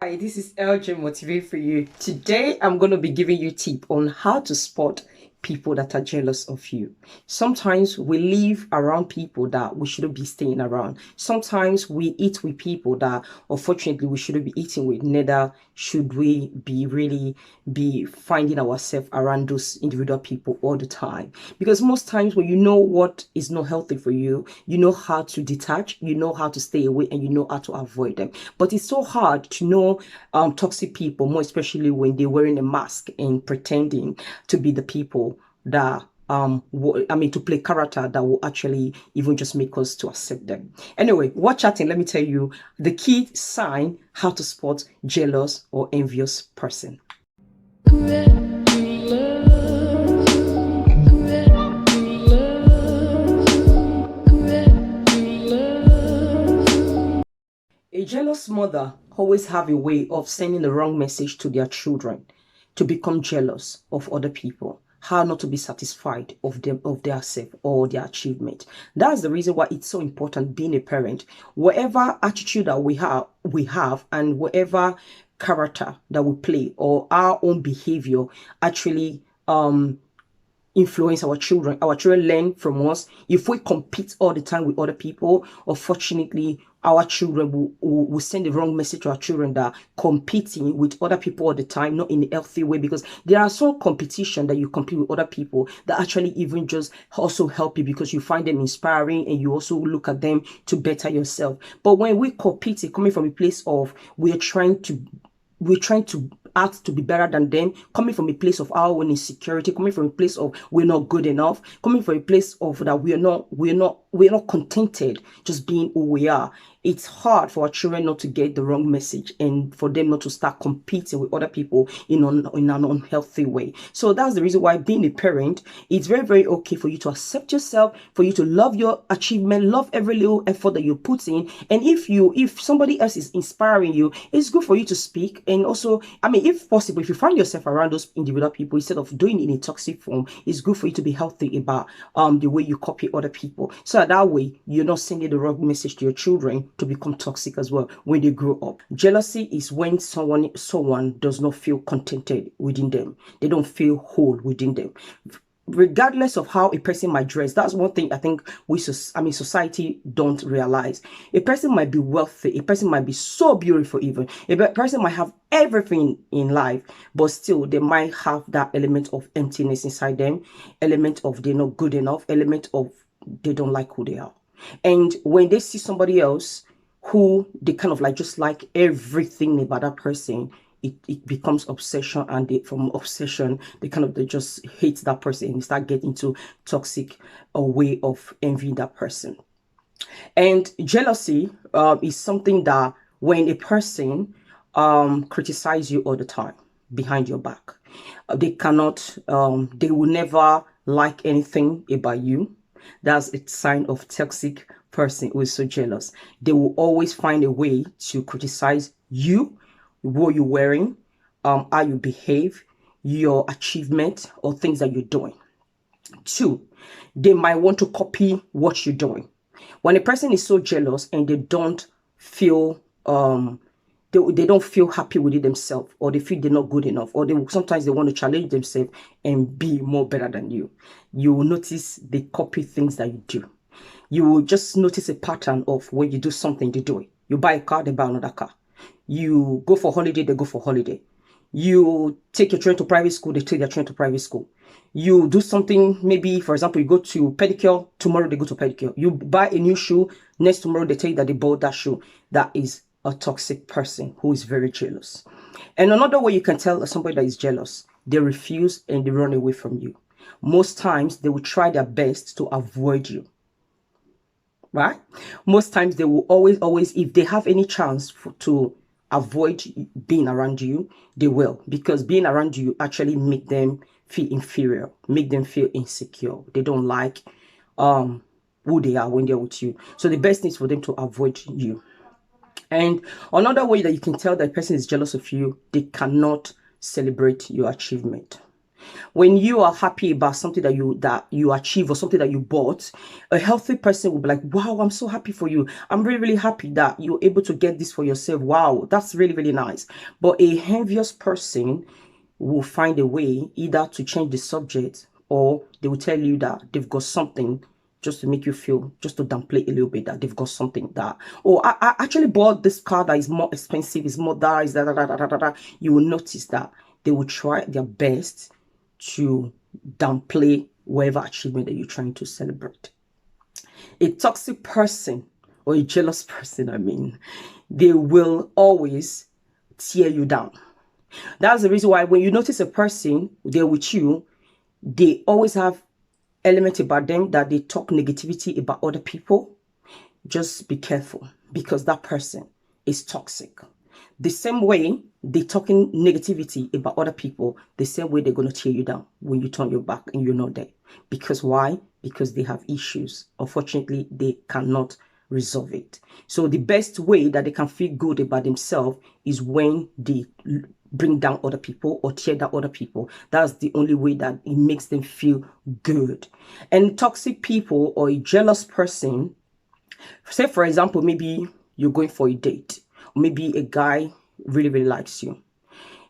Hi, this is LJ Motivate for you. Today, I'm going to be giving you a tip on how to spot people that are jealous of you. Sometimes we live around people that we shouldn't be staying around. Sometimes we eat with people that unfortunately we shouldn't be eating with. Neither should we be finding ourselves around those individual people all the time. Because most times when you know what is not healthy for you, you know how to detach, you know how to stay away, and you know how to avoid them. But it's so hard to know toxic people, more especially when they're wearing a mask and pretending to be the people that to play character that will actually even just make us to accept them. Anyway, watch chatting. Let me tell you the key sign how to spot jealous or envious person. A jealous mother always have a way of sending the wrong message to their children to become jealous of other people, how not to be satisfied of them, of their self or their achievement. That's the reason why it's so important being a parent. Whatever attitude that we have and whatever character that we play or our own behavior actually influence our children. Our children learn from us. If we compete all the time with other people, unfortunately, our children will send the wrong message to our children that competing with other people all the time, not in a healthy way, because there are some competition that you compete with other people that actually even just also help you because you find them inspiring and you also look at them to better yourself. But when we compete, coming from a place of we're trying to act to be better than them, coming from a place of our own insecurity, coming from a place of we're not good enough, coming from a place of that we're not contented just being who we are. It's hard for our children not to get the wrong message and for them not to start competing with other people in an unhealthy way. So that's the reason why being a parent, it's very, very okay for you to accept yourself, for you to love your achievement, love every little effort that you put in. And if somebody else is inspiring you, it's good for you to speak. And also, if possible, if you find yourself around those individual people, instead of doing it in a toxic form, it's good for you to be healthy about the way you copy other people. So that way you're not sending the wrong message to your children to become toxic as well when they grow up. Jealousy is when someone does not feel contented within them. They don't feel whole within them, regardless of how a person might dress. That's one thing I think society don't realize. A person might be wealthy, a person might be so beautiful, even a person might have everything in life, but still they might have that element of emptiness inside them, element of they're not good enough, element of they don't like who they are. And when they see somebody else who they kind of like just like everything about that person, it becomes obsession, and from obsession they just hate that person and start getting into toxic a way of envying that person. And jealousy is something that when a person criticize you all the time behind your back, they will never like anything about you. That's a sign of toxic person who is so jealous. They will always find a way to criticize you, what you're wearing, how you behave, your achievement, or things that you're doing. Two, they might want to copy what you're doing. When a person is so jealous and they don't feel they don't feel happy with it themselves, or they feel they're not good enough, or sometimes they want to challenge themselves and be more better than you. You will notice they copy things that you do. You will just notice a pattern of when you do something, they do it. You buy a car, they buy another car. You go for holiday, they go for holiday. You take your children to private school, they take their children to private school. You do something, maybe, for example, you go to pedicure, tomorrow they go to pedicure. You buy a new shoe, next tomorrow they tell you that they bought that shoe. That is a toxic person who is very jealous. And another way you can tell somebody that is jealous, they refuse and they run away from you. Most times they will try their best to avoid you. Right? Most times they will always, if they have any chance to avoid being around you, they will, because being around you actually make them feel inferior, make them feel insecure. They don't like who they are when they're with you. So the best thing is for them to avoid you. And another way that you can tell that a person is jealous of you, they cannot celebrate your achievement. When you are happy about something that you achieve or something that you bought, a healthy person will be like, wow, I'm so happy for you. I'm really, really happy that you're able to get this for yourself. Wow, that's really, really nice. But a envious person will find a way either to change the subject, or they will tell you that they've got something just to make you feel, just to downplay a little bit, that they've got something that, oh, I actually bought this car that is more expensive, is more that, is that. You will notice that they will try their best to downplay whatever achievement that you're trying to celebrate. A toxic person, or a jealous person, I mean, they will always tear you down. That's the reason why when you notice a person there with you, they always have element about them that they talk negativity about other people. Just be careful, because that person is toxic. The same way they talking negativity about other people, the same way they're going to tear you down when you turn your back and you're not there. Because why? Because they have issues. Unfortunately, they cannot resolve it. So the best way that they can feel good about themselves is when they bring down other people or tear down other people. That's the only way that it makes them feel good. And toxic people, or a jealous person, say for example, maybe you're going for a date, or maybe a guy really, really likes you.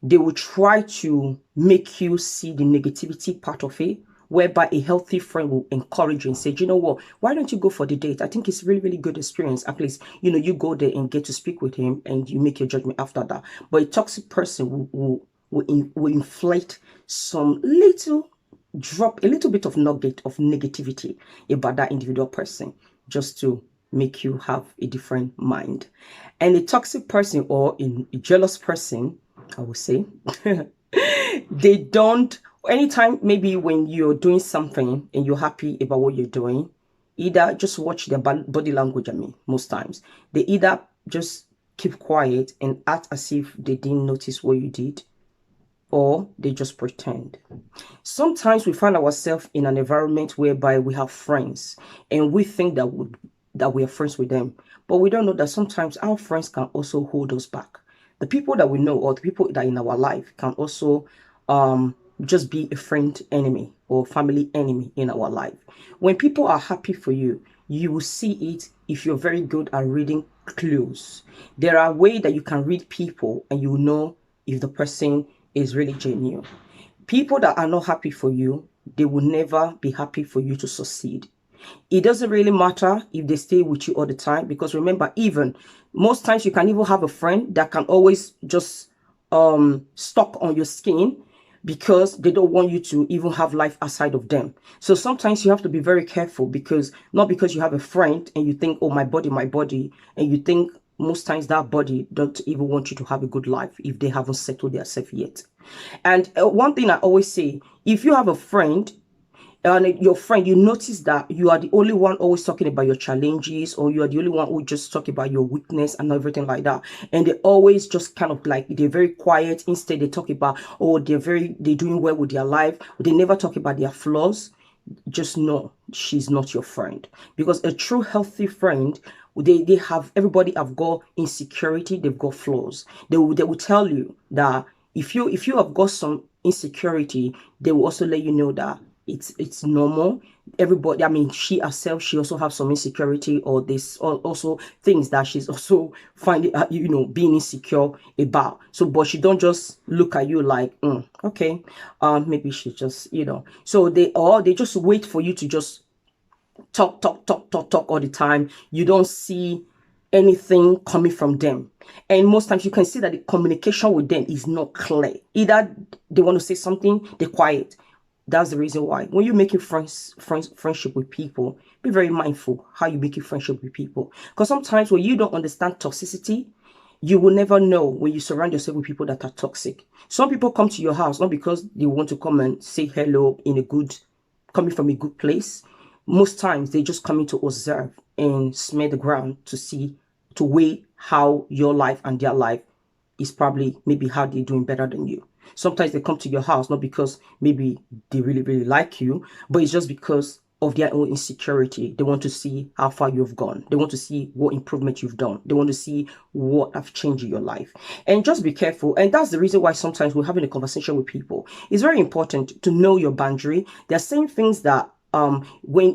They will try to make you see the negativity part of it, whereby a healthy friend will encourage you and say, you know what, why don't you go for the date? I think it's a really, really good experience. At least, you know, you go there and get to speak with him and you make your judgment after that. But a toxic person will inflate some little drop, a little bit of nugget of negativity about that individual person, just to make you have a different mind. And a toxic person, or a jealous person, I would say, they don't, anytime maybe when you're doing something and you're happy about what you're doing, either just watch their body language. I mean, most times they either just keep quiet and act as if they didn't notice what you did, or they just pretend. Sometimes we find ourselves in an environment whereby we have friends and we think that we are friends with them, but we don't know that sometimes our friends can also hold us back. The people that we know, or the people that are in our life, can also just be a friend enemy or family enemy in our life. When people are happy for you, you will see it if you're very good at reading clues. There are ways that you can read people and you will know if the person is really genuine. People that are not happy for you, they will never be happy for you to succeed. It doesn't really matter if they stay with you all the time, because remember, even most times you can even have a friend that can always just stuck on your skin, because they don't want you to even have life outside of them. So sometimes you have to be very careful, because not because you have a friend and you think, oh, my body, and you think most times that body don't even want you to have a good life if they haven't settled themselves yet. And one thing I always say, if you have a friend, and your friend, you notice that you are the only one always talking about your challenges, or you are the only one who just talk about your weakness and everything like that, and they always just kind of like, they're very quiet. Instead, they talk about, oh, they're doing well with their life. They never talk about their flaws. Just know she's not your friend, because a true healthy friend, they have, everybody have got insecurity, they've got flaws. They will tell you that if you have got some insecurity, they will also let you know that it's normal. Everybody, I mean, she herself, she also has some insecurity, or this, or also things that she's also finding, being insecure about. So, but she don't just look at you like, okay, maybe she just, so they just wait for you to just talk all the time. You don't see anything coming from them, and most times you can see that the communication with them is not clear. Either they want to say something, they're quiet. That's the reason why when you're making friendship with people, be very mindful how you make your friendship with people, because sometimes when you don't understand toxicity, you will never know when you surround yourself with people that are toxic. Some people come to your house not because they want to come and say hello coming from a good place. Most times they just come in to observe and smell the ground to weigh how your life and their life is, probably maybe how they're doing better than you. Sometimes they come to your house not because maybe they really, really like you, but it's just because of their own insecurity. They want to see how far you've gone. They want to see what improvement you've done. They want to see what have changed in your life. And just be careful. And that's the reason why sometimes we're having a conversation with people. It's very important to know your boundary. There are saying things that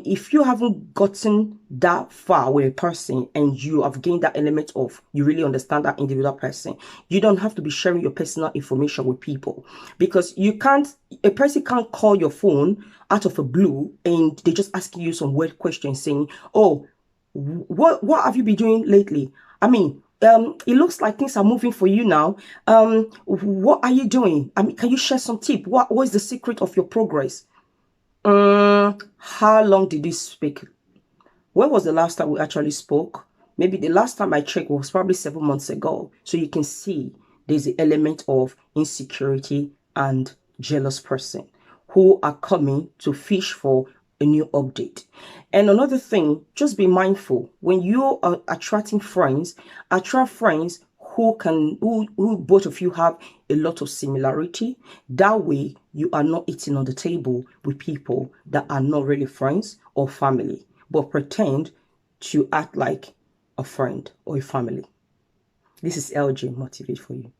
if you haven't gotten that far with a person and you have gained that element of you really understand that individual person, you don't have to be sharing your personal information with people, because a person can't call your phone out of a blue and they just asking you some weird questions saying, oh, what have you been doing lately? I mean, it looks like things are moving for you now. What are you doing? I mean, can you share some tip? What is the secret of your progress? How long did you speak? When was the last time we actually spoke? Maybe the last time I checked was probably 7 months ago. So you can see there's the element of insecurity and jealous person who are coming to fish for a new update. And another thing, just be mindful when you are attracting friends, attract friends who both of you have a lot of similarity. That way you are not eating on the table with people that are not really friends or family, but pretend to act like a friend or a family. This is LJ Motivate for you.